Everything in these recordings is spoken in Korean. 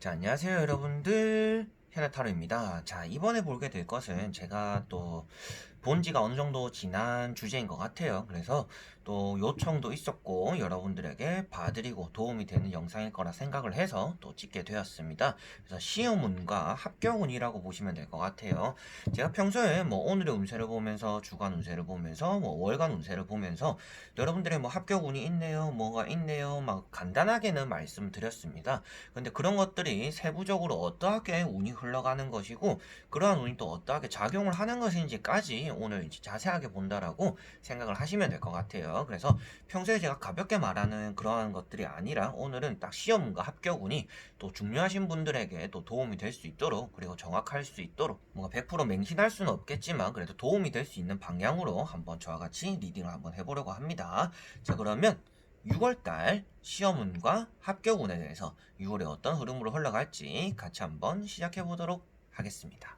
자, 안녕하세요, 여러분들. 현아타로입니다. 자, 이번에 보게 될 것은 제가 또 본 지가 어느 정도 지난 주제인 것 같아요. 그래서 또 요청도 있었고, 여러분들에게 봐드리고 도움이 되는 영상일 거라 생각을 해서 또 찍게 되었습니다. 그래서 시험운과 합격운이라고 보시면 될 것 같아요. 제가 평소에 뭐 오늘의 운세를 보면서, 주간 운세를 보면서, 뭐 월간 운세를 보면서 여러분들의 뭐 합격운이 있네요, 뭐가 있네요, 막 간단하게는 말씀드렸습니다. 근데 그런 것들이 세부적으로 어떠하게 운이 흘러가는 것이고 그러한 운이 또 어떠하게 작용을 하는 것인지까지 오늘 이제 자세하게 본다라고 생각을 하시면 될 것 같아요. 그래서 평소에 제가 가볍게 말하는 그러한 것들이 아니라 오늘은 딱 시험과 합격운이 또 중요하신 분들에게 또 도움이 될 수 있도록, 그리고 정확할 수 있도록, 뭔가 100% 맹신할 수는 없겠지만 그래도 도움이 될 수 있는 방향으로 한번 저와 같이 리딩을 한번 해보려고 합니다. 자, 그러면 6월달 시험운과 합격운에 대해서 6월에 어떤 흐름으로 흘러갈지 같이 한번 시작해 보도록 하겠습니다.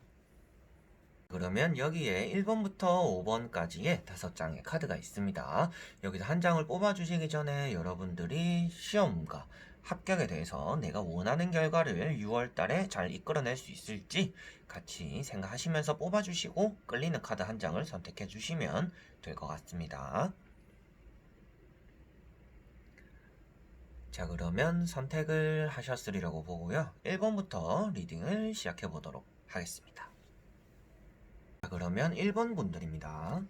그러면 여기에 1번부터 5번까지의 5장의 카드가 있습니다. 여기서 한 장을 뽑아주시기 전에 여러분들이 시험과 합격에 대해서 내가 원하는 결과를 6월달에 잘 이끌어낼 수 있을지 같이 생각하시면서 뽑아주시고 끌리는 카드 한 장을 선택해 주시면 될 것 같습니다. 자, 그러면 선택을 하셨으리라고 보고요. 1번부터 리딩을 시작해 보도록 하겠습니다. 자, 그러면 1번 분들입니다.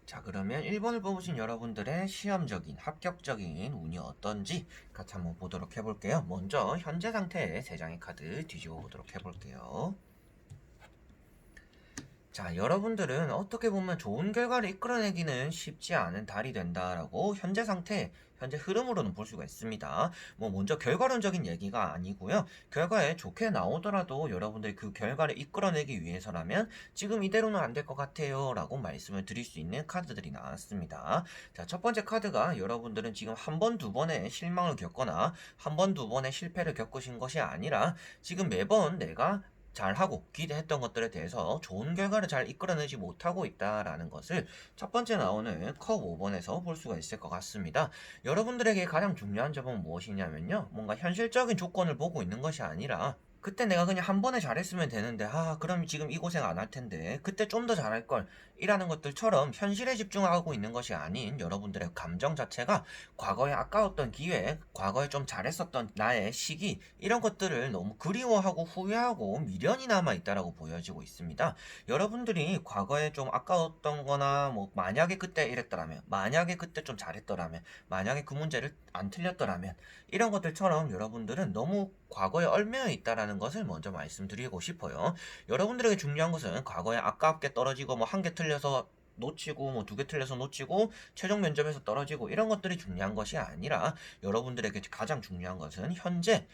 자, 그러면 1번을 뽑으신 여러분들의 시험적인, 합격적인 운이 어떤지 같이 한번 보도록 해볼게요. 먼저 현재 상태의 3장의 카드 뒤집어 보도록 해볼게요. 자, 여러분들은 어떻게 보면 좋은 결과를 이끌어내기는 쉽지 않은 달이 된다라고 현재 상태, 현재 흐름으로는 볼 수가 있습니다. 뭐 먼저 결과론적인 얘기가 아니고요. 결과에 좋게 나오더라도 여러분들이 그 결과를 이끌어내기 위해서라면 지금 이대로는 안 될 것 같아요 라고 말씀을 드릴 수 있는 카드들이 나왔습니다. 자, 첫 번째 카드가 여러분들은 지금 한 번, 두 번의 실망을 겪거나 한 번, 두 번의 실패를 겪으신 것이 아니라 지금 매번 내가 잘하고 기대했던 것들에 대해서 좋은 결과를 잘 이끌어내지 못하고 있다라는 것을 첫 번째 나오는 컵 5번에서 볼 수가 있을 것 같습니다. 여러분들에게 가장 중요한 점은 무엇이냐면요. 뭔가 현실적인 조건을 보고 있는 것이 아니라 그때 내가 그냥 한 번에 잘했으면 되는데 그럼 지금 이 고생 안 할 텐데 그때 좀 더 잘할 걸 이라는 것들처럼 현실에 집중하고 있는 것이 아닌 여러분들의 감정 자체가 과거에 아까웠던 기회, 과거에 좀 잘했었던 나의 시기 이런 것들을 너무 그리워하고 후회하고 미련이 남아 있다라고 보여지고 있습니다. 여러분들이 과거에 좀 아까웠던 거나 뭐 만약에 그때 이랬더라면, 만약에 그때 좀 잘했더라면, 만약에 그 문제를 안 틀렸더라면 이런 것들처럼 여러분들은 너무 과거에 얽매여 있다라는 것을 먼저 말씀드리고 싶어요. 여러분들에게 중요한 것은 과거에 아깝게 떨어지고 뭐 한 개 틀려서 놓치고 뭐 2개 틀려서 놓치고 최종 면접에서 떨어지고 이런 것들이 중요한 것이 아니라 여러분들에게 가장 중요한 것은 현재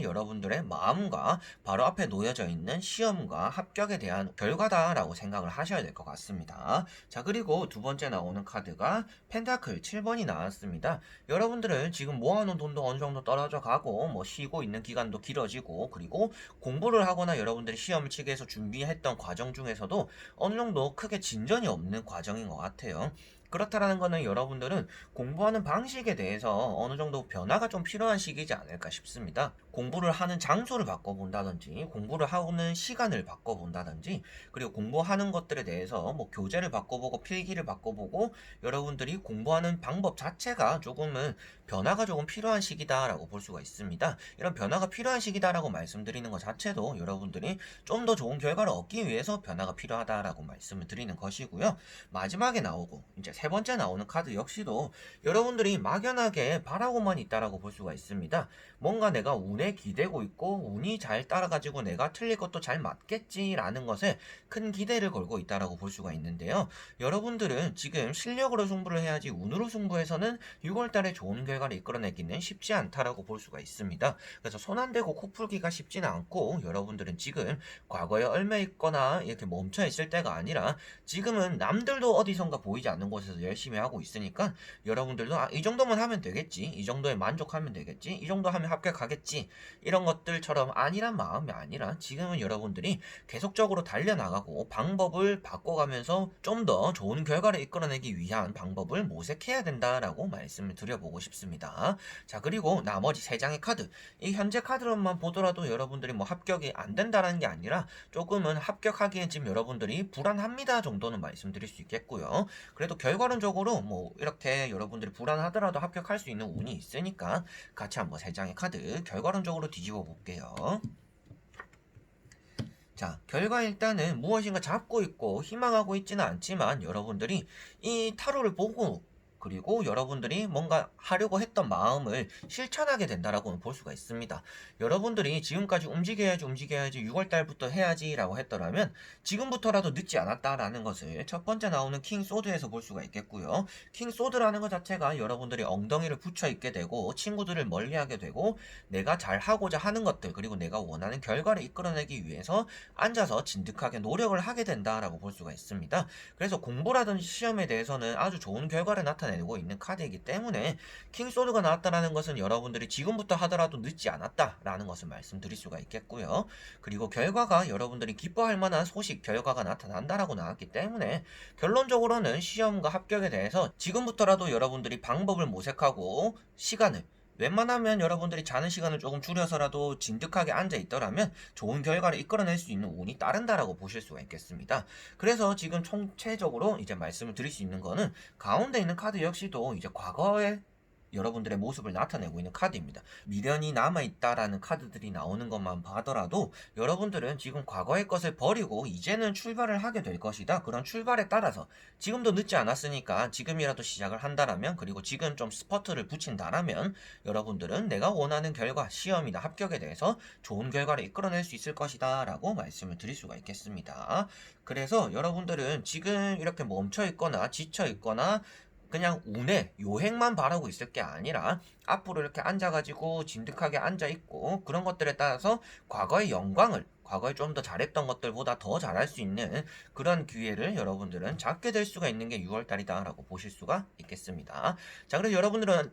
여러분들의 마음과 바로 앞에 놓여져 있는 시험과 합격에 대한 결과다라고 생각을 하셔야 될 것 같습니다. 자, 그리고 두 번째 나오는 카드가 펜타클 7번이 나왔습니다. 여러분들은 지금 모아놓은 돈도 어느 정도 떨어져 가고 뭐 쉬고 있는 기간도 길어지고 그리고 공부를 하거나 여러분들이 시험을 치기 위해서 준비했던 과정 중에서도 어느 정도 크게 진전이 없는 과정인 것 같아요. 그렇다라는 거는 여러분들은 공부하는 방식에 대해서 어느 정도 변화가 좀 필요한 시기이지 않을까 싶습니다. 공부를 하는 장소를 바꿔본다든지, 공부를 하는 시간을 바꿔본다든지, 그리고 공부하는 것들에 대해서 뭐 교재를 바꿔보고 필기를 바꿔보고 여러분들이 공부하는 방법 자체가 조금은 변화가 조금 필요한 시기다라고 볼 수가 있습니다. 이런 변화가 필요한 시기다라고 말씀드리는 것 자체도 여러분들이 좀 더 좋은 결과를 얻기 위해서 변화가 필요하다라고 말씀을 드리는 것이고요. 마지막에 나오고 이제 세 번째 나오는 카드 역시도 여러분들이 막연하게 바라고만 있다라고 볼 수가 있습니다. 뭔가 내가 운에 기대고 있고 운이 잘 따라가지고 내가 틀릴 것도 잘 맞겠지라는 것에 큰 기대를 걸고 있다라고 볼 수가 있는데요. 여러분들은 지금 실력으로 승부를 해야지 운으로 승부해서는 6월달에 좋은 결과를 이끌어내기는 쉽지 않다라고 볼 수가 있습니다. 그래서 손 안 대고 코 풀기가 쉽지는 않고 여러분들은 지금 과거에 얽매 있거나 이렇게 멈춰 있을 때가 아니라 지금은 남들도 어디선가 보이지 않는 곳에서 열심히 하고 있으니까 여러분들도 이 정도만 하면 되겠지, 이 정도에 만족하면 되겠지, 이 정도 하면 합격하겠지, 이런 것들처럼 안일한 마음이 아니라 지금은 여러분들이 계속적으로 달려나가고 방법을 바꿔가면서 좀 더 좋은 결과를 이끌어내기 위한 방법을 모색해야 된다라고 말씀을 드려보고 싶습니다. 자, 그리고 나머지 3장의 카드, 이 현재 카드로만 보더라도 여러분들이 뭐 합격이 안 된다라는 게 아니라 조금은 합격하기엔 지금 여러분들이 불안합니다 정도는 말씀드릴 수 있겠고요. 그래도 결과론적으로 뭐 이렇게 여러분들이 불안하더라도 합격할 수 있는 운이 있으니까 같이 한번 3장의 카드 결과론적으로 뒤집어 볼게요. 자, 결과 일단은 무엇인가 잡고 있고 희망하고 있지는 않지만 여러분들이 이 타로를 보고 그리고 여러분들이 뭔가 하려고 했던 마음을 실천하게 된다라고는 볼 수가 있습니다. 여러분들이 지금까지 움직여야지 6월달부터 해야지 라고 했더라면 지금부터라도 늦지 않았다라는 것을 첫 번째 나오는 킹 소드에서 볼 수가 있겠고요. 킹 소드라는 것 자체가 여러분들이 엉덩이를 붙여 있게 되고 친구들을 멀리하게 되고 내가 잘 하고자 하는 것들 그리고 내가 원하는 결과를 이끌어내기 위해서 앉아서 진득하게 노력을 하게 된다라고 볼 수가 있습니다. 그래서 공부라든지 시험에 대해서는 아주 좋은 결과를 나타내고 있는 카드이기 때문에 킹소드가 나왔다는 것은 여러분들이 지금부터 하더라도 늦지 않았다라는 것을 말씀드릴 수가 있겠고요. 그리고 결과가 여러분들이 기뻐할 만한 소식, 결과가 나타난다라고 나왔기 때문에 결론적으로는 시험과 합격에 대해서 지금부터라도 여러분들이 방법을 모색하고 시간을 웬만하면 여러분들이 자는 시간을 조금 줄여서라도 진득하게 앉아 있더라면 좋은 결과를 이끌어낼 수 있는 운이 따른다라고 보실 수가 있겠습니다. 그래서 지금 총체적으로 이제 말씀을 드릴 수 있는 거는 가운데 있는 카드 역시도 이제 과거에 여러분들의 모습을 나타내고 있는 카드입니다. 미련이 남아있다라는 카드들이 나오는 것만 봐더라도 여러분들은 지금 과거의 것을 버리고 이제는 출발을 하게 될 것이다. 그런 출발에 따라서 지금도 늦지 않았으니까 지금이라도 시작을 한다라면 그리고 지금 좀 스퍼트를 붙인다라면 여러분들은 내가 원하는 결과, 시험이나 합격에 대해서 좋은 결과를 이끌어낼 수 있을 것이다 라고 말씀을 드릴 수가 있겠습니다. 그래서 여러분들은 지금 이렇게 멈춰 있거나 지쳐 있거나 그냥 운에 요행만 바라고 있을 게 아니라 앞으로 이렇게 앉아가지고 진득하게 앉아있고 그런 것들에 따라서 과거의 영광을 과거에 좀 더 잘했던 것들보다 더 잘할 수 있는 그런 기회를 여러분들은 잡게 될 수가 있는 게 6월달이다 라고 보실 수가 있겠습니다. 자, 그래서 여러분들은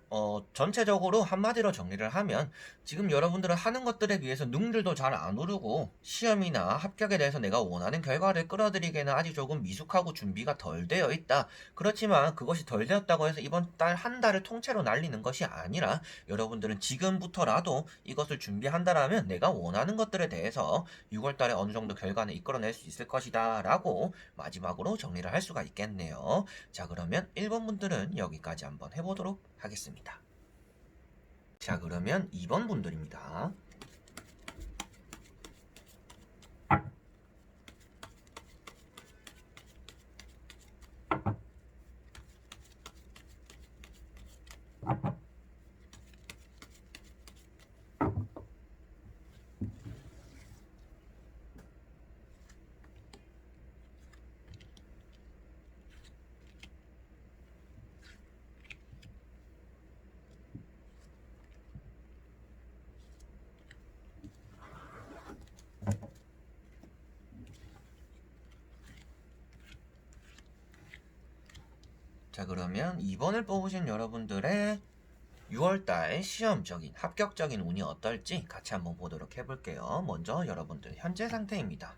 전체적으로 한마디로 정리를 하면 지금 여러분들은 하는 것들에 비해서 능률도 잘 안 오르고 시험이나 합격에 대해서 내가 원하는 결과를 끌어들이기에는 아직 조금 미숙하고 준비가 덜 되어 있다. 그렇지만 그것이 덜 되었다고 해서 이번 달 한 달을 통째로 날리는 것이 아니라 여러분들은 지금부터라도 이것을 준비한다라면 내가 원하는 것들에 대해서 6월달에 어느 정도 결과는 이끌어낼 수 있을 것이다 라고 마지막으로 정리를 할 수가 있겠네요. 자, 그러면 1번 분들은 여기까지 한번 해보도록 하겠습니다. 자, 그러면 2번 분들입니다. 자, 그러면 2번을 뽑으신 여러분들의 6월달 시험적인 합격적인 운이 어떨지 같이 한번 보도록 해볼게요. 먼저 여러분들 현재 상태입니다.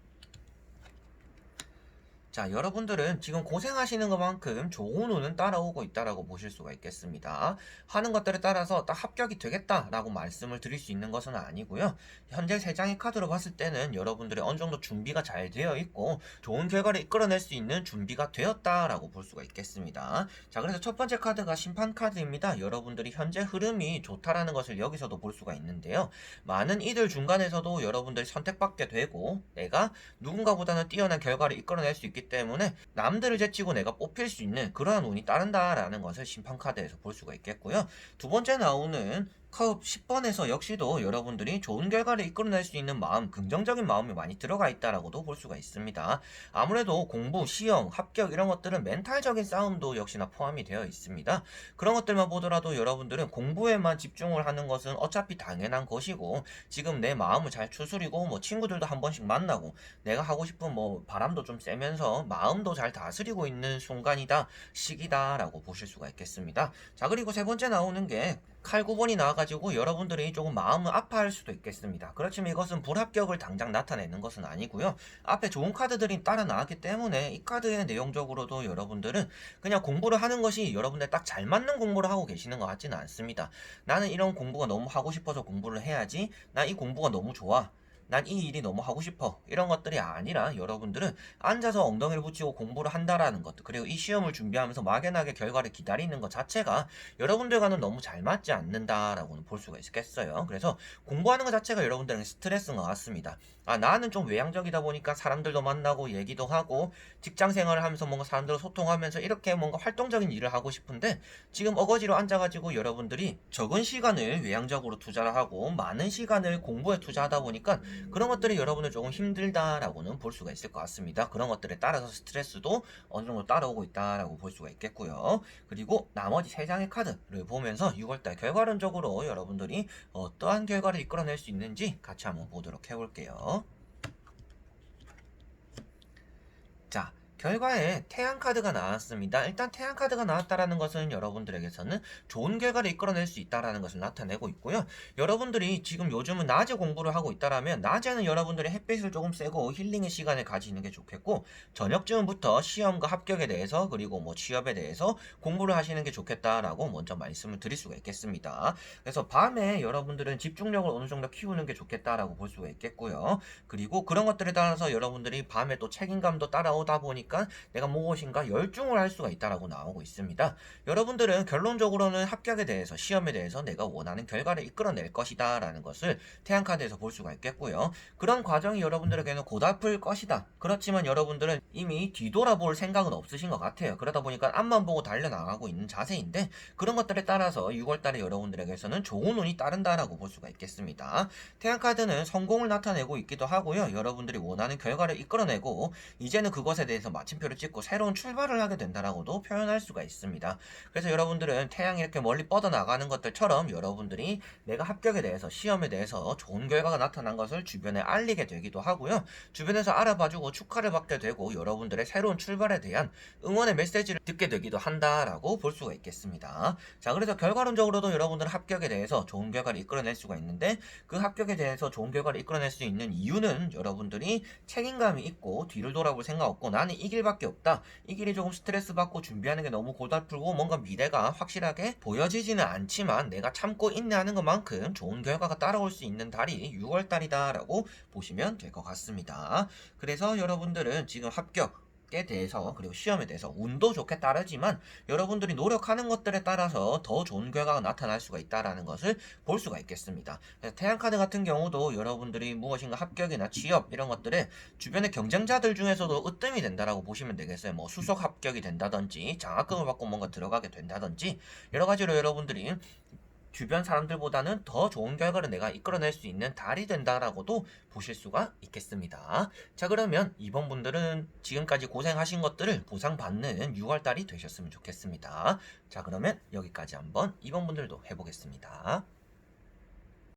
자, 여러분들은 지금 고생하시는 것만큼 좋은 운은 따라오고 있다라고 보실 수가 있겠습니다. 하는 것들에 따라서 딱 합격이 되겠다라고 말씀을 드릴 수 있는 것은 아니고요. 현재 세 장의 카드로 봤을 때는 여러분들이 어느 정도 준비가 잘 되어 있고 좋은 결과를 이끌어낼 수 있는 준비가 되었다라고 볼 수가 있겠습니다. 자, 그래서 첫 번째 카드가 심판 카드입니다. 여러분들이 현재 흐름이 좋다라는 것을 여기서도 볼 수가 있는데요. 많은 이들 중간에서도 여러분들이 선택받게 되고 내가 누군가보다는 뛰어난 결과를 이끌어낼 수 있기 때문에 남들을 제치고 내가 뽑힐 수 있는 그러한 운이 따른다라는 것을 심판카드에서 볼 수가 있겠고요. 두 번째 나오는 컵 10번에서 역시도 여러분들이 좋은 결과를 이끌어낼 수 있는 마음, 긍정적인 마음이 많이 들어가 있다라고도 볼 수가 있습니다. 아무래도 공부, 시험, 합격 이런 것들은 멘탈적인 싸움도 역시나 포함이 되어 있습니다. 그런 것들만 보더라도 여러분들은 공부에만 집중을 하는 것은 어차피 당연한 것이고 지금 내 마음을 잘 추스리고 뭐 친구들도 한 번씩 만나고 내가 하고 싶은 뭐 바람도 좀 쐬면서 마음도 잘 다스리고 있는 순간이다, 시기다라고 보실 수가 있겠습니다. 자, 그리고 세 번째 나오는 게 칼 9번이 나와가지고 여러분들이 조금 마음을 아파할 수도 있겠습니다. 그렇지만 이것은 불합격을 당장 나타내는 것은 아니고요. 앞에 좋은 카드들이 따라 나왔기 때문에 이 카드의 내용적으로도 여러분들은 그냥 공부를 하는 것이 여러분들 딱 잘 맞는 공부를 하고 계시는 것 같지는 않습니다. 나는 이런 공부가 너무 하고 싶어서 공부를 해야지. 나 이 공부가 너무 좋아. 난 이 일이 너무 하고 싶어. 이런 것들이 아니라 여러분들은 앉아서 엉덩이를 붙이고 공부를 한다라는 것, 그리고 이 시험을 준비하면서 막연하게 결과를 기다리는 것 자체가 여러분들과는 너무 잘 맞지 않는다라고는 볼 수가 있겠어요. 그래서 공부하는 것 자체가 여러분들에게 스트레스인 것 같습니다. 아, 나는 좀 외향적이다 보니까 사람들도 만나고 얘기도 하고 직장 생활을 하면서 뭔가 사람들과 소통하면서 이렇게 뭔가 활동적인 일을 하고 싶은데 지금 어거지로 앉아가지고 여러분들이 적은 시간을 외향적으로 투자를 하고 많은 시간을 공부에 투자하다 보니까 그런 것들이 여러분을 조금 힘들다라고는 볼 수가 있을 것 같습니다. 그런 것들에 따라서 스트레스도 어느 정도 따라오고 있다라고 볼 수가 있겠고요. 그리고 나머지 세 장의 카드를 보면서 6월달 결과론적으로 여러분들이 어떠한 결과를 이끌어낼 수 있는지 같이 한번 보도록 해볼게요. 자, 결과에 태양 카드가 나왔습니다. 일단 태양 카드가 나왔다라는 것은 여러분들에게서는 좋은 결과를 이끌어낼 수 있다라는 것을 나타내고 있고요. 여러분들이 지금 요즘은 낮에 공부를 하고 있다라면 낮에는 여러분들이 햇빛을 조금 쐬고 힐링의 시간을 가지는 게 좋겠고 저녁쯤부터 시험과 합격에 대해서 그리고 뭐 취업에 대해서 공부를 하시는 게 좋겠다라고 먼저 말씀을 드릴 수가 있겠습니다. 그래서 밤에 여러분들은 집중력을 어느 정도 키우는 게 좋겠다라고 볼 수가 있겠고요. 그리고 그런 것들에 따라서 여러분들이 밤에 또 책임감도 따라오다 보니까 내가 무엇인가 열중을 할 수가 있다라고 나오고 있습니다. 여러분들은 결론적으로는 합격에 대해서 시험에 대해서 내가 원하는 결과를 이끌어낼 것이다 라는 것을 태양카드에서 볼 수가 있겠고요. 그런 과정이 여러분들에게는 고달플 것이다. 그렇지만 여러분들은 이미 뒤돌아볼 생각은 없으신 것 같아요. 그러다 보니까 앞만 보고 달려나가고 있는 자세인데 그런 것들에 따라서 6월달에 여러분들에게서는 좋은 운이 따른다라고 볼 수가 있겠습니다. 태양카드는 성공을 나타내고 있기도 하고요. 여러분들이 원하는 결과를 이끌어내고 이제는 그것에 대해서 마침표를 찍고 새로운 출발을 하게 된다라고도 표현할 수가 있습니다. 그래서 여러분들은 태양이 이렇게 멀리 뻗어나가는 것들처럼 여러분들이 내가 합격에 대해서 시험에 대해서 좋은 결과가 나타난 것을 주변에 알리게 되기도 하고요. 주변에서 알아봐주고 축하를 받게 되고 여러분들의 새로운 출발에 대한 응원의 메시지를 듣게 되기도 한다라고 볼 수가 있겠습니다. 자, 그래서 결과론적으로도 여러분들은 합격에 대해서 좋은 결과를 이끌어낼 수가 있는데 그 합격에 대해서 좋은 결과를 이끌어낼 수 있는 이유는 여러분들이 책임감이 있고 뒤를 돌아볼 생각 없고 나는 이 길밖에 없다. 이 길이 조금 스트레스 받고 준비하는 게 너무 고달프고 뭔가 미래가 확실하게 보여지지는 않지만 내가 참고 인내하는 것만큼 좋은 결과가 따라올 수 있는 달이 6월달이다 라고 보시면 될 것 같습니다. 그래서 여러분들은 지금 합격 에 대해서 그리고 시험에 대해서 운도 좋게 따르지만 여러분들이 노력하는 것들에 따라서 더 좋은 결과가 나타날 수가 있다라는 것을 볼 수가 있겠습니다. 태양카드 같은 경우도 여러분들이 무엇인가 합격이나 취업 이런 것들에 주변의 경쟁자들 중에서도 으뜸이 된다라고 보시면 되겠어요. 뭐 수석 합격이 된다든지 장학금을 받고 뭔가 들어가게 된다든지 여러 가지로 여러분들이 주변 사람들보다는 더 좋은 결과를 내가 이끌어낼 수 있는 달이 된다라고도 보실 수가 있겠습니다. 자, 그러면 이번 분들은 지금까지 고생하신 것들을 보상받는 6월달이 되셨으면 좋겠습니다. 자, 그러면 여기까지 한번 이번 분들도 해보겠습니다.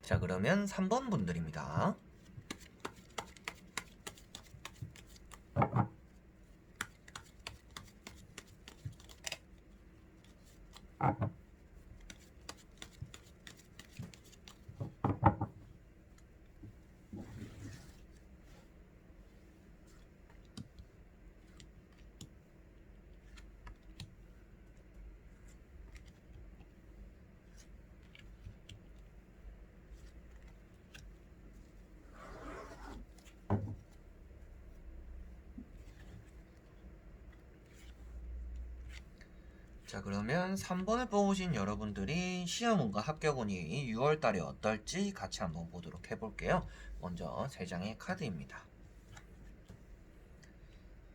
자, 그러면 3번 분들입니다. 자, 그러면 3번을 뽑으신 여러분들이 시험운과 합격운이 6월달에 어떨지 같이 한번 보도록 해볼게요. 먼저 3장의 카드입니다.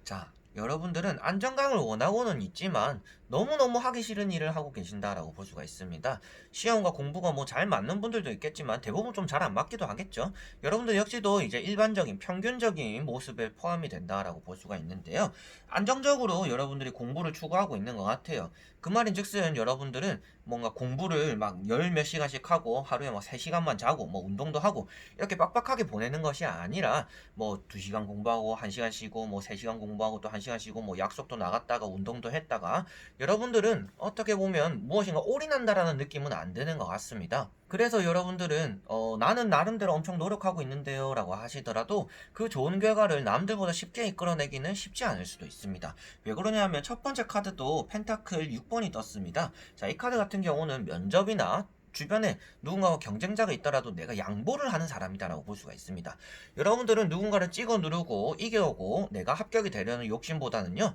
자, 여러분들은 안정감을 원하고는 있지만 너무너무 하기 싫은 일을 하고 계신다라고 볼 수가 있습니다. 시험과 공부가 뭐 잘 맞는 분들도 있겠지만 대부분 좀 잘 안 맞기도 하겠죠. 여러분들 역시도 이제 일반적인 평균적인 모습에 포함이 된다라고 볼 수가 있는데요. 안정적으로 여러분들이 공부를 추구하고 있는 것 같아요. 그 말인즉슨 여러분들은 뭔가 공부를 막 열 몇 시간씩 하고 하루에 막 3시간만 자고 뭐 운동도 하고 이렇게 빡빡하게 보내는 것이 아니라 뭐 2시간 공부하고 1시간 쉬고 뭐 3시간 공부하고 또 1시간 쉬고 뭐 약속도 나갔다가 운동도 했다가 여러분들은 어떻게 보면 무엇인가 올인한다라는 느낌은 안 드는 것 같습니다. 그래서 여러분들은 나는 나름대로 엄청 노력하고 있는데요 라고 하시더라도 그 좋은 결과를 남들보다 쉽게 이끌어내기는 쉽지 않을 수도 있습니다. 왜 그러냐면 첫 번째 카드도 펜타클 6번이 떴습니다. 자, 이 카드 같은 경우는 면접이나 주변에 누군가와 경쟁자가 있더라도 내가 양보를 하는 사람이다라고 볼 수가 있습니다. 여러분들은 누군가를 찍어 누르고 이겨오고 내가 합격이 되려는 욕심보다는요,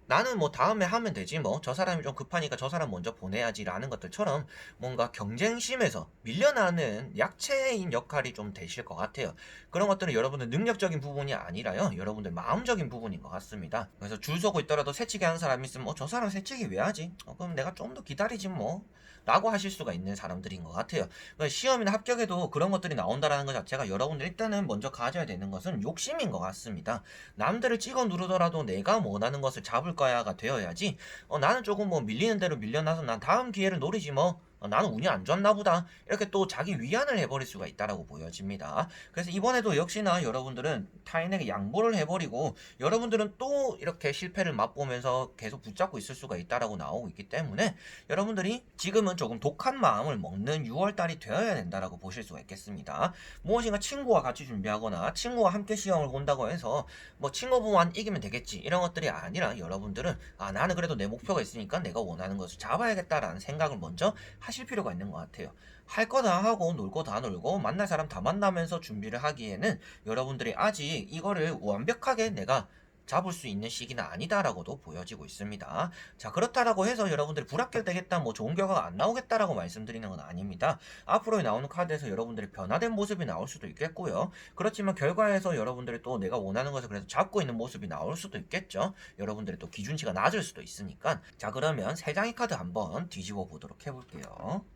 나는 뭐 다음에 하면 되지 뭐 저 사람이 좀 급하니까 저 사람 먼저 보내야지라는 것들처럼 뭔가 경쟁심에서 밀려나는 약체인 역할이 좀 되실 것 같아요. 그런 것들은 여러분들 능력적인 부분이 아니라요, 여러분들 마음적인 부분인 것 같습니다. 그래서 줄 서고 있더라도 새치기 하는 사람이 있으면 저 사람 새치기 왜 하지? 그럼 내가 좀 더 기다리지 뭐 라고 하실 수가 있는 사람들인 것 같아요. 그러니까 시험이나 합격에도 그런 것들이 나온다는 것 자체가 여러분들 일단은 먼저 가져야 되는 것은 욕심인 것 같습니다. 남들을 찍어 누르더라도 내가 원하는 것을 잡을 거야가 되어야지, 나는 조금 뭐 밀리는 대로 밀려나서 난 다음 기회를 노리지 뭐, 나는 운이 안 좋았나 보다 이렇게 또 자기 위안을 해버릴 수가 있다라고 보여집니다. 그래서 이번에도 역시나 여러분들은 타인에게 양보를 해버리고 여러분들은 또 이렇게 실패를 맛보면서 계속 붙잡고 있을 수가 있다라고 나오고 있기 때문에 여러분들이 지금은 조금 독한 마음을 먹는 6월달이 되어야 된다라고 보실 수가 있겠습니다. 무엇인가 친구와 같이 준비하거나 친구와 함께 시험을 본다고 해서 뭐 친구분만 이기면 되겠지 이런 것들이 아니라 여러분들은 나는 그래도 내 목표가 있으니까 내가 원하는 것을 잡아야겠다라는 생각을 먼저 하실 필요가 있는 것 같아요. 할 거 다 하고 놀 거 다 놀고 만날 사람 다 만나면서 준비를 하기에는 여러분들이 아직 이거를 완벽하게 내가 잡을 수 있는 시기는 아니다라고도 보여지고 있습니다. 자, 그렇다라고 해서 여러분들이 불합격되겠다, 뭐 좋은 결과가 안 나오겠다라고 말씀드리는 건 아닙니다. 앞으로 나오는 카드에서 여러분들이 변화된 모습이 나올 수도 있겠고요. 그렇지만 결과에서 여러분들이 또 내가 원하는 것을 그래서 잡고 있는 모습이 나올 수도 있겠죠. 여러분들이 또 기준치가 낮을 수도 있으니까. 자, 그러면 3장의 카드 한번 뒤집어 보도록 해볼게요.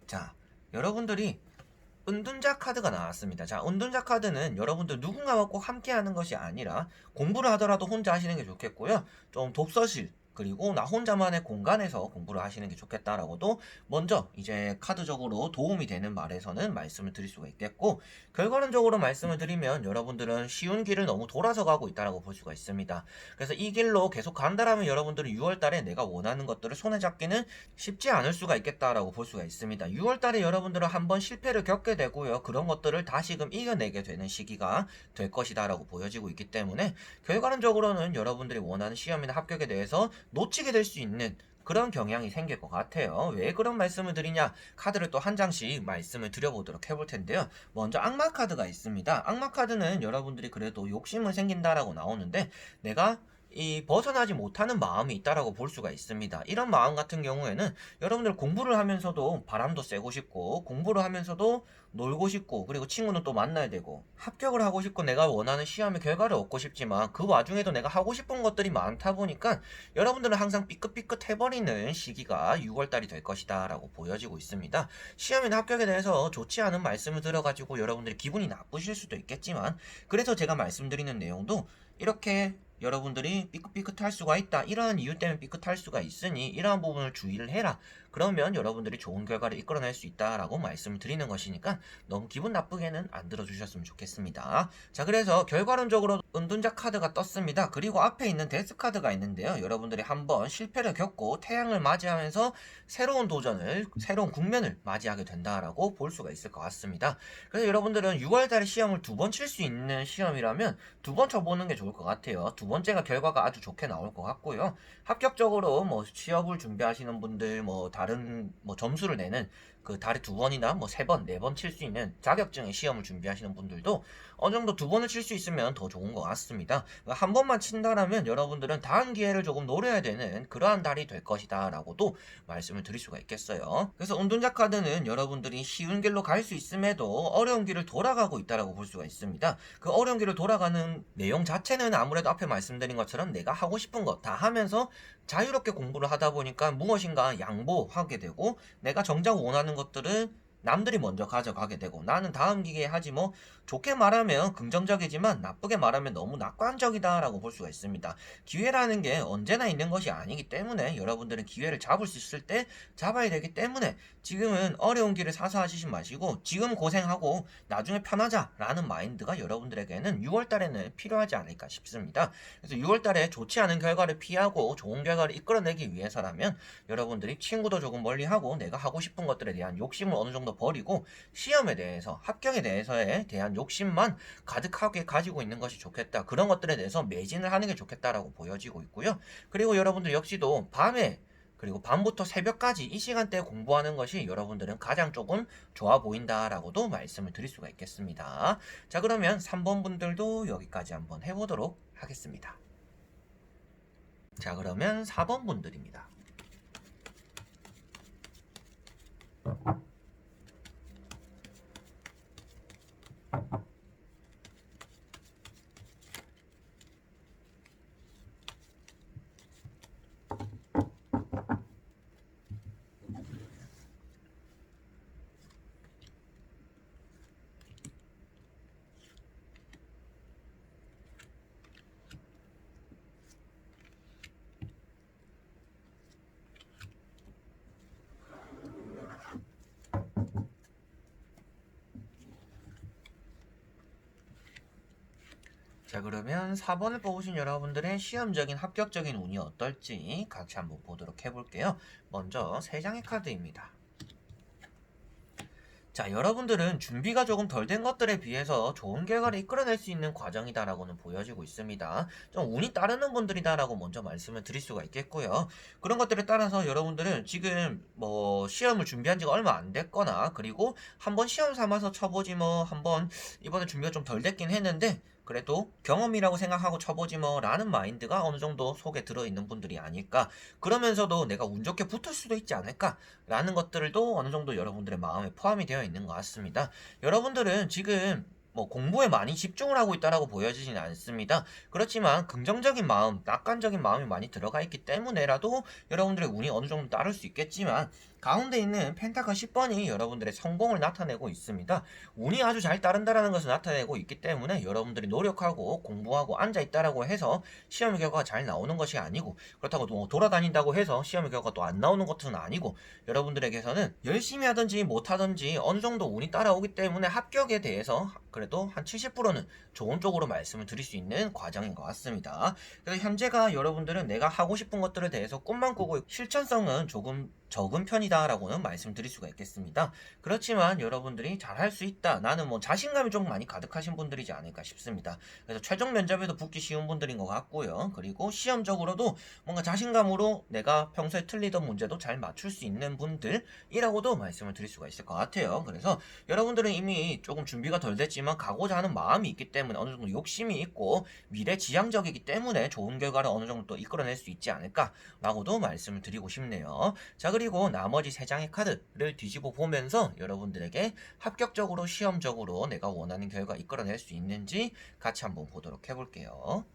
자, 여러분들이 은둔자 카드가 나왔습니다. 자, 은둔자 카드는 여러분들 누군가와 꼭 함께 하는 것이 아니라 공부를 하더라도 혼자 하시는 게 좋겠고요. 좀 독서실, 그리고 나 혼자만의 공간에서 공부를 하시는 게 좋겠다라고도 먼저 이제 카드적으로 도움이 되는 말에서는 말씀을 드릴 수가 있겠고, 결과론적으로 말씀을 드리면 여러분들은 쉬운 길을 너무 돌아서 가고 있다라고 볼 수가 있습니다. 그래서 이 길로 계속 간다라면 여러분들은 6월달에 내가 원하는 것들을 손에 잡기는 쉽지 않을 수가 있겠다라고 볼 수가 있습니다. 6월달에 여러분들은 한번 실패를 겪게 되고요, 그런 것들을 다시금 이겨내게 되는 시기가 될 것이다라고 보여지고 있기 때문에 결과론적으로는 여러분들이 원하는 시험이나 합격에 대해서 놓치게 될 수 있는 그런 경향이 생길 것 같아요. 왜 그런 말씀을 드리냐? 카드를 또 한 장씩 말씀을 드려보도록 해볼 텐데요. 먼저 악마 카드가 있습니다. 악마 카드는 여러분들이 그래도 욕심은 생긴다라고 나오는데 내가 이 벗어나지 못하는 마음이 있다라고 볼 수가 있습니다. 이런 마음 같은 경우에는 여러분들 공부를 하면서도 바람도 쐬고 싶고 공부를 하면서도 놀고 싶고 그리고 친구는 또 만나야 되고 합격을 하고 싶고 내가 원하는 시험의 결과를 얻고 싶지만 그 와중에도 내가 하고 싶은 것들이 많다 보니까 여러분들은 항상 삐끗삐끗 해버리는 시기가 6월달이 될 것이다 라고 보여지고 있습니다. 시험이나 합격에 대해서 좋지 않은 말씀을 들어가지고 여러분들이 기분이 나쁘실 수도 있겠지만 그래서 제가 말씀드리는 내용도 이렇게 여러분들이 삐끗삐끗할 수가 있다, 이러한 이유 때문에 삐끗할 수가 있으니 이러한 부분을 주의를 해라, 그러면 여러분들이 좋은 결과를 이끌어낼 수 있다라고 말씀을 드리는 것이니까 너무 기분 나쁘게는 안 들어주셨으면 좋겠습니다. 자, 그래서 결과론적으로 은둔자 카드가 떴습니다. 그리고 앞에 있는 데스 카드가 있는데요, 여러분들이 한번 실패를 겪고 태양을 맞이하면서 새로운 도전을, 새로운 국면을 맞이하게 된다라고 볼 수가 있을 것 같습니다. 그래서 여러분들은 6월달에 시험을 2번 칠 수 있는 시험이라면 2번 쳐보는 게 좋을 것 같아요. 두 번째가 결과가 아주 좋게 나올 것 같고요. 합격적으로 뭐 취업을 준비하시는 분들, 뭐 다른 뭐 점수를 내는 그 달에 2번이나 뭐 3번, 4번 칠 수 있는 자격증의 시험을 준비하시는 분들도 어느 정도 2번을 칠 수 있으면 더 좋은 것 같습니다. 한 번만 친다라면 여러분들은 다음 기회를 조금 노려야 되는 그러한 달이 될 것이다 라고도 말씀을 드릴 수가 있겠어요. 그래서 운둔자 카드는 여러분들이 쉬운 길로 갈 수 있음에도 어려운 길을 돌아가고 있다라고 볼 수가 있습니다. 그 어려운 길을 돌아가는 내용 자체는 아무래도 앞에 말씀드린 것처럼 내가 하고 싶은 거 다 하면서 자유롭게 공부를 하다 보니까 무엇인가 양보하게 되고, 내가 정작 원하는 것들은 남들이 먼저 가져가게 되고, 나는 다음 기회에 하지 뭐. 좋게 말하면 긍정적이지만 나쁘게 말하면 너무 낙관적이다 라고 볼 수가 있습니다. 기회라는 게 언제나 있는 것이 아니기 때문에 여러분들은 기회를 잡을 수 있을 때 잡아야 되기 때문에 지금은 어려운 길을 사사하시지 마시고 지금 고생하고 나중에 편하자 라는 마인드가 여러분들에게는 6월달에는 필요하지 않을까 싶습니다. 그래서 6월달에 좋지 않은 결과를 피하고 좋은 결과를 이끌어내기 위해서라면 여러분들이 친구도 조금 멀리하고 내가 하고 싶은 것들에 대한 욕심을 어느 정도 버리고 시험에 대해서, 합격에 대한 욕심만 가득하게 가지고 있는 것이 좋겠다. 그런 것들에 대해서 매진을 하는 게 좋겠다라고 보여지고 있고요. 그리고 여러분들 역시도 밤에, 그리고 밤부터 새벽까지 이 시간대에 공부하는 것이 여러분들은 가장 조금 좋아 보인다라고도 말씀을 드릴 수가 있겠습니다. 자, 그러면 3번 분들도 여기까지 한번 해보도록 하겠습니다. 자, 그러면 4번 분들입니다. 자, 그러면 4번을 뽑으신 여러분들의 시험적인 합격적인 운이 어떨지 같이 한번 보도록 해볼게요. 먼저 3장의 카드입니다. 자, 여러분들은 준비가 조금 덜 된 것들에 비해서 좋은 결과를 이끌어낼 수 있는 과정이다라고는 보여지고 있습니다. 좀 운이 따르는 분들이다라고 먼저 말씀을 드릴 수가 있겠고요. 그런 것들에 따라서 여러분들은 지금 뭐 시험을 준비한 지가 얼마 안 됐거나, 그리고 한번 시험 삼아서 쳐보지 뭐, 한번 이번에 준비가 좀 덜 됐긴 했는데 그래도 경험이라고 생각하고 쳐보지 뭐 라는 마인드가 어느 정도 속에 들어있는 분들이 아닐까. 그러면서도 내가 운 좋게 붙을 수도 있지 않을까 라는 것들도 어느 정도 여러분들의 마음에 포함이 되어 있는 것 같습니다. 여러분들은 지금 뭐 공부에 많이 집중을 하고 있다라고 보여지지는 않습니다. 그렇지만 긍정적인 마음, 낙관적인 마음이 많이 들어가 있기 때문에라도 여러분들의 운이 어느 정도 따를 수 있겠지만, 가운데 있는 펜타클 10번이 여러분들의 성공을 나타내고 있습니다. 운이 아주 잘 따른다라는 것을 나타내고 있기 때문에 여러분들이 노력하고 공부하고 앉아있다라고 해서 시험 결과가 잘 나오는 것이 아니고, 그렇다고 뭐 돌아다닌다고 해서 시험 결과가 또 안 나오는 것은 아니고, 여러분들에게서는 열심히 하든지 못하든지 어느 정도 운이 따라오기 때문에 합격에 대해서 그래도 한 70%는 좋은 쪽으로 말씀을 드릴 수 있는 과정인 것 같습니다. 그래서 현재가 여러분들은 내가 하고 싶은 것들에 대해서 꿈만 꾸고 실천성은 조금 적은 편이다라고는 말씀드릴 수가 있겠습니다. 그렇지만 여러분들이 잘할 수 있다, 나는 뭐 자신감이 좀 많이 가득하신 분들이지 않을까 싶습니다. 그래서 최종 면접에도 붙기 쉬운 분들인 것 같고요. 그리고 시험적으로도 뭔가 자신감으로 내가 평소에 틀리던 문제도 잘 맞출 수 있는 분들이라고도 말씀을 드릴 수가 있을 것 같아요. 그래서 여러분들은 이미 조금 준비가 덜 됐지만 가고자 하는 마음이 있기 때문에, 어느 정도 욕심이 있고 미래지향적이기 때문에 좋은 결과를 어느 정도 또 이끌어낼 수 있지 않을까라고도 말씀을 드리고 싶네요. 자, 그리고 나머지 3장의 카드를 뒤집어 보면서 여러분들에게 합격적으로 시험적으로 내가 원하는 결과 이끌어낼 수 있는지 같이 한번 보도록 해볼게요.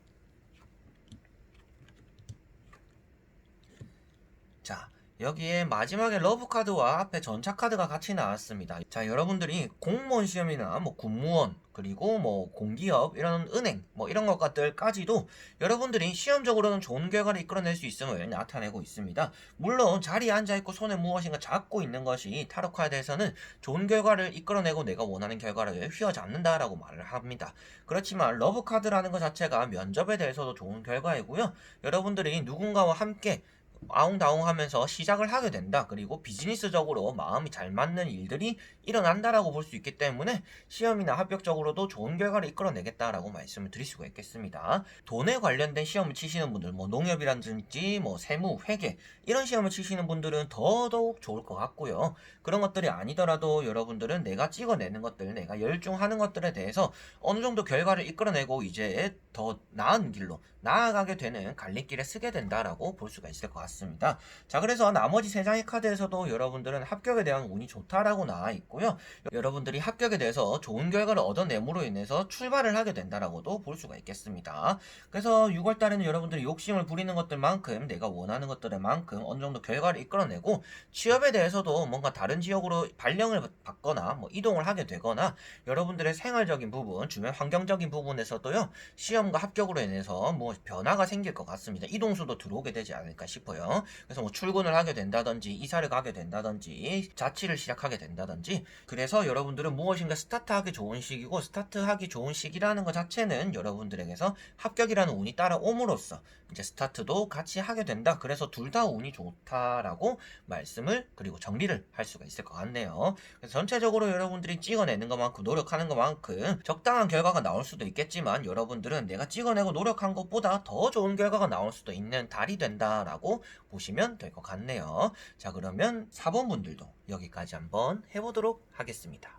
자, 여기에 마지막에 러브 카드와 앞에 전차 카드가 같이 나왔습니다. 자, 여러분들이 공무원 시험이나 뭐 군무원, 그리고 뭐 공기업, 이런 은행, 뭐 이런 것들까지도 여러분들이 시험적으로는 좋은 결과를 이끌어낼 수 있음을 나타내고 있습니다. 물론 자리에 앉아있고 손에 무엇인가 잡고 있는 것이 타로 카드에서는 좋은 결과를 이끌어내고 내가 원하는 결과를 휘어잡는다라고 말을 합니다. 그렇지만 러브 카드라는 것 자체가 면접에 대해서도 좋은 결과이고요. 여러분들이 누군가와 함께 아웅다웅하면서 시작을 하게 된다. 그리고 비즈니스적으로 마음이 잘 맞는 일들이 일어난다라고 볼 수 있기 때문에 시험이나 합격적으로도 좋은 결과를 이끌어내겠다라고 말씀을 드릴 수가 있겠습니다. 돈에 관련된 시험을 치시는 분들, 뭐 농협이라든지 뭐 세무, 회계 이런 시험을 치시는 분들은 더더욱 좋을 것 같고요. 그런 것들이 아니더라도 여러분들은 내가 찍어내는 것들, 내가 열중하는 것들에 대해서 어느 정도 결과를 이끌어내고 이제 더 나은 길로 나아가게 되는 갈림길에 쓰게 된다라고 볼 수가 있을 것 같습니다. 자, 그래서 나머지 세 장의 카드에서도 여러분들은 합격에 대한 운이 좋다라고 나와 있고요. 여러분들이 합격에 대해서 좋은 결과를 얻어냄으로 인해서 출발을 하게 된다라고도 볼 수가 있겠습니다. 그래서 6월 달에는 여러분들이 욕심을 부리는 것들만큼 내가 원하는 것들만큼 어느 정도 결과를 이끌어내고 취업에 대해서도 뭔가 다른 지역으로 발령을 받거나 뭐 이동을 하게 되거나 여러분들의 생활적인 부분, 주변 환경적인 부분에서도요. 시험과 합격으로 인해서 뭐 변화가 생길 것 같습니다. 이동수도 들어오게 되지 않을까 싶어요. 그래서 뭐 출근을 하게 된다든지 이사를 가게 된다든지 자취를 시작하게 된다든지 그래서 여러분들은 무엇인가 스타트하기 좋은 시기고 스타트하기 좋은 시기라는 것 자체는 여러분들에게서 합격이라는 운이 따라옴으로써 이제 스타트도 같이 하게 된다. 그래서 둘 다 운이 좋다라고 말씀을 그리고 정리를 할 수가 있을 것 같네요. 그래서 전체적으로 여러분들이 찍어내는 것만큼 노력하는 것만큼 적당한 결과가 나올 수도 있겠지만 여러분들은 내가 찍어내고 노력한 것보다 더 좋은 결과가 나올 수도 있는 달이 된다라고 보시면 될 것 같네요. 자, 그러면 4번 분들도 여기까지 한번 해보도록 하겠습니다.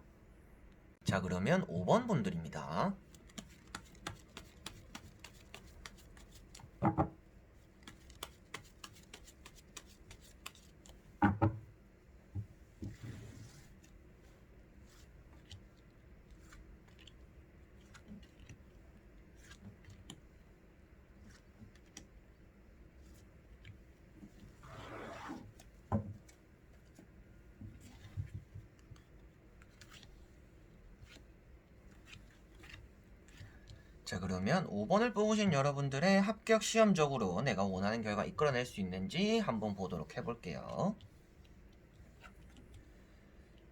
자, 그러면 5번 분들입니다. 자, 그러면 5번을 뽑으신 여러분들의 합격 시험적으로 내가 원하는 결과 이끌어낼 수 있는지 한번 보도록 해볼게요.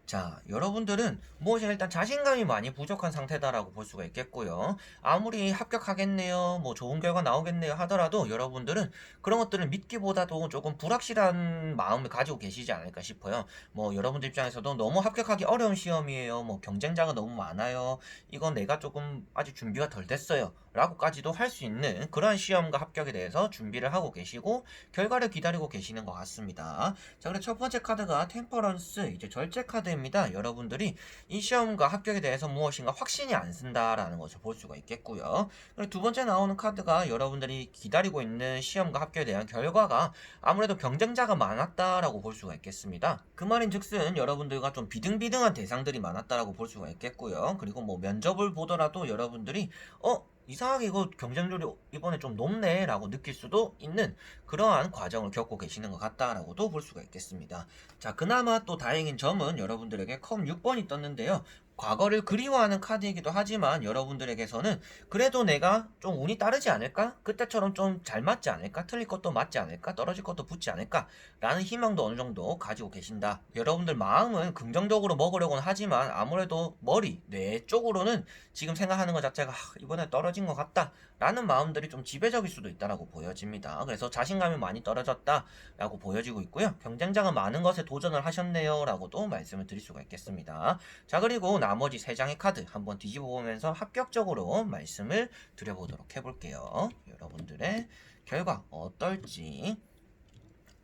자, 여러분들은 무엇이 일단 자신감이 많이 부족한 상태다라고 볼 수가 있겠고요. 아무리 합격하겠네요, 뭐 좋은 결과 나오겠네요 하더라도 여러분들은 그런 것들을 믿기보다도 조금 불확실한 마음을 가지고 계시지 않을까 싶어요. 뭐 여러분들 입장에서도 너무 합격하기 어려운 시험이에요. 뭐 경쟁자가 너무 많아요. 이건 내가 조금 아직 준비가 덜 됐어요. 라고까지도 할 수 있는 그러한 시험과 합격에 대해서 준비를 하고 계시고 결과를 기다리고 계시는 것 같습니다. 자, 그리고 첫 번째 카드가 템퍼런스, 이제 절제 카드입니다. 여러분들이 이 시험과 합격에 대해서 무엇인가 확신이 안 쓴다라는 것을 볼 수가 있겠고요. 그리고 두 번째 나오는 카드가 여러분들이 기다리고 있는 시험과 합격에 대한 결과가 아무래도 경쟁자가 많았다라고 볼 수가 있겠습니다. 그 말인 즉슨 여러분들과 좀 비등비등한 대상들이 많았다라고 볼 수가 있겠고요. 그리고 뭐 면접을 보더라도 여러분들이 이상하게 이거 경쟁률이 이번에 좀 높네 라고 느낄 수도 있는 그러한 과정을 겪고 계시는 것 같다라고도 볼 수가 있겠습니다. 자, 그나마 또 다행인 점은 여러분들에게 컴 6번이 떴는데요. 과거를 그리워하는 카드이기도 하지만 여러분들에게서는 그래도 내가 좀 운이 따르지 않을까? 그때처럼 좀 잘 맞지 않을까? 틀릴 것도 맞지 않을까? 떨어질 것도 붙지 않을까? 라는 희망도 어느 정도 가지고 계신다. 여러분들 마음은 긍정적으로 먹으려고는 하지만 아무래도 머리, 뇌 쪽으로는 지금 생각하는 것 자체가 이번에 떨어진 것 같다 라는 마음들이 좀 지배적일 수도 있다라고 보여집니다. 그래서 자신감이 많이 떨어졌다 라고 보여지고 있고요. 경쟁자가 많은 것에 도전을 하셨네요 라고도 말씀을 드릴 수가 있겠습니다. 자, 그리고 나머지 3장의 카드 한번 뒤집어 보면서 합격적으로 말씀을 드려보도록 해볼게요. 여러분들의 결과 어떨지.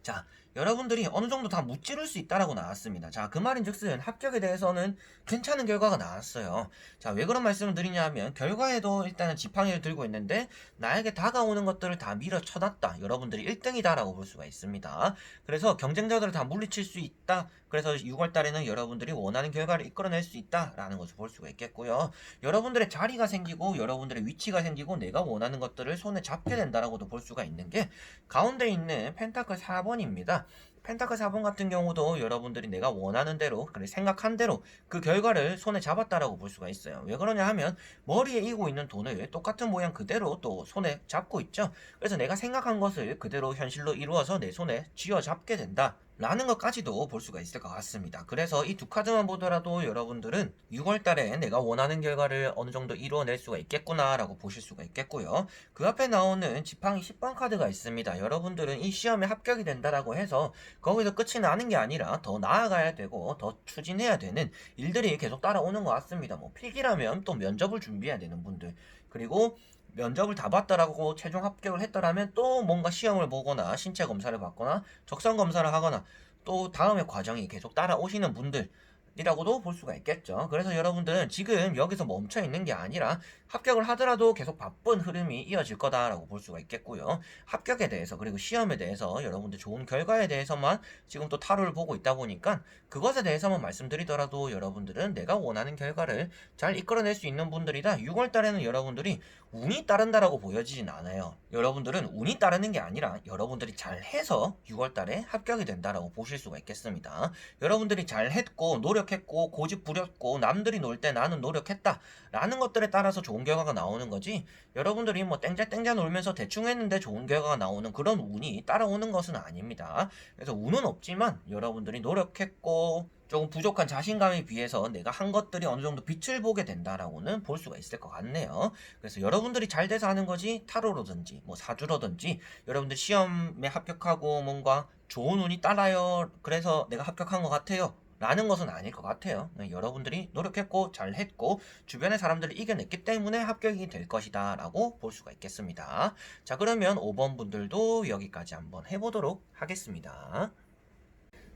자, 여러분들이 어느 정도 다 무찌를 수 있다라고 나왔습니다. 자, 그 말인 즉슨 합격에 대해서는 괜찮은 결과가 나왔어요. 자, 왜 그런 말씀을 드리냐 하면 결과에도 일단은 지팡이를 들고 있는데 나에게 다가오는 것들을 다 밀어쳐놨다. 여러분들이 1등이다라고 볼 수가 있습니다. 그래서 경쟁자들을 다 물리칠 수 있다. 그래서 6월 달에는 여러분들이 원하는 결과를 이끌어낼 수 있다라는 것을 볼 수가 있겠고요. 여러분들의 자리가 생기고 여러분들의 위치가 생기고 내가 원하는 것들을 손에 잡게 된다라고도 볼 수가 있는 게 가운데 있는 펜타클 4번입니다. 펜타클 4번 같은 경우도 여러분들이 내가 원하는 대로, 그래 생각한 대로 그 결과를 손에 잡았다라고 볼 수가 있어요. 왜 그러냐 하면 머리에 이고 있는 돈을 똑같은 모양 그대로 또 손에 잡고 있죠. 그래서 내가 생각한 것을 그대로 현실로 이루어서 내 손에 쥐어 잡게 된다. 라는 것까지도 볼 수가 있을 것 같습니다. 그래서 이 두 카드만 보더라도 여러분들은 6월달에 내가 원하는 결과를 어느 정도 이루어낼 수가 있겠구나 라고 보실 수가 있겠고요. 그 앞에 나오는 지팡이 10번 카드가 있습니다. 여러분들은 이 시험에 합격이 된다라고 해서 거기서 끝이 나는 게 아니라 더 나아가야 되고 더 추진해야 되는 일들이 계속 따라오는 것 같습니다. 뭐 필기라면 또 면접을 준비해야 되는 분들, 그리고 면접을 다 봤다라고 최종 합격을 했더라면 또 뭔가 시험을 보거나 신체 검사를 받거나 적성 검사를 하거나 또 다음에 과정이 계속 따라오시는 분들이라고도 볼 수가 있겠죠. 그래서 여러분들은 지금 여기서 멈춰 있는 게 아니라 합격을 하더라도 계속 바쁜 흐름이 이어질 거다라고 볼 수가 있겠고요. 합격에 대해서 그리고 시험에 대해서 여러분들 좋은 결과에 대해서만 지금 또 타로를 보고 있다 보니까 그것에 대해서만 말씀드리더라도 여러분들은 내가 원하는 결과를 잘 이끌어낼 수 있는 분들이다. 6월 달에는 여러분들이 운이 따른다라고 보여지진 않아요. 여러분들은 운이 따르는 게 아니라 여러분들이 잘해서 6월 달에 합격이 된다라고 보실 수가 있겠습니다. 여러분들이 잘했고 노력했고 고집 부렸고 남들이 놀 때 나는 노력했다 라는 것들에 따라서 좋은 결과가 나오는 거지, 여러분들이 뭐 땡자 놀면서 대충 했는데 좋은 결과가 나오는 그런 운이 따라오는 것은 아닙니다. 그래서 운은 없지만 여러분들이 노력했고 조금 부족한 자신감에 비해서 내가 한 것들이 어느 정도 빛을 보게 된다라고는 볼 수가 있을 것 같네요. 그래서 여러분들이 잘 돼서 하는 거지 타로로든지 뭐 사주로든지 여러분들 시험에 합격하고 뭔가 좋은 운이 따라요 그래서 내가 합격한 것 같아요 라는 것은 아닐 것 같아요. 여러분들이 노력했고 잘했고 주변의 사람들을 이겨냈기 때문에 합격이 될 것이다 라고 볼 수가 있겠습니다. 자, 그러면 5번 분들도 여기까지 한번 해보도록 하겠습니다.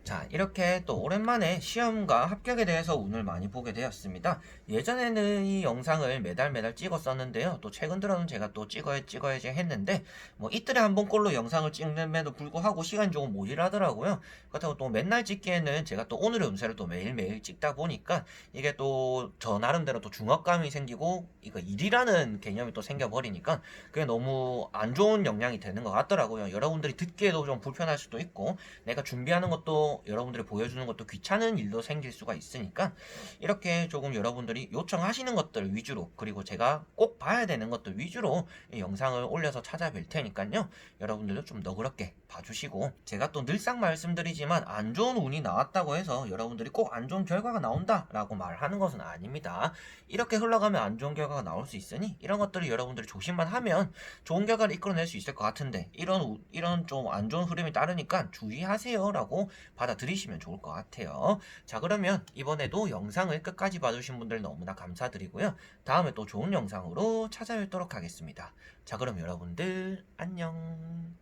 자, 이렇게 또 오랜만에 시험과 합격에 대해서 운을 많이 보게 되었습니다. 예전에는 이 영상을 매달 찍었었는데요. 또 최근 들어는 제가 또 찍어야지 했는데 뭐 이틀에 한 번꼴로 영상을 찍는데도 불구하고 시간이 조금 모자라더라고요. 그렇다고 또 맨날 찍기에는 제가 또 오늘의 운세를 또 매일매일 찍다 보니까 이게 또 저 나름대로 또 중압감이 생기고 이거 일이라는 개념이 또 생겨버리니까 그게 너무 안 좋은 영향이 되는 것 같더라고요. 여러분들이 듣기에도 좀 불편할 수도 있고 내가 준비하는 것도 여러분들이 보여주는 것도 귀찮은 일도 생길 수가 있으니까 이렇게 조금 여러분들이 요청하시는 것들 위주로 그리고 제가 꼭 봐야 되는 것들 위주로 이 영상을 올려서 찾아뵐 테니까요. 여러분들도 좀 너그럽게 봐주시고, 제가 또 늘상 말씀드리지만 안 좋은 운이 나왔다고 해서 여러분들이 꼭 안 좋은 결과가 나온다 라고 말하는 것은 아닙니다. 이렇게 흘러가면 안 좋은 결과가 나올 수 있으니 이런 것들을 여러분들이 조심만 하면 좋은 결과를 이끌어낼 수 있을 것 같은데 이런 좀 안 좋은 흐름이 따르니까 주의하세요 라고 받아들이시면 좋을 것 같아요. 자, 그러면 이번에도 영상을 끝까지 봐주신 분들 너무나 감사드리고요. 다음에 또 좋은 영상으로 찾아뵙도록 하겠습니다. 자, 그럼 여러분들 안녕.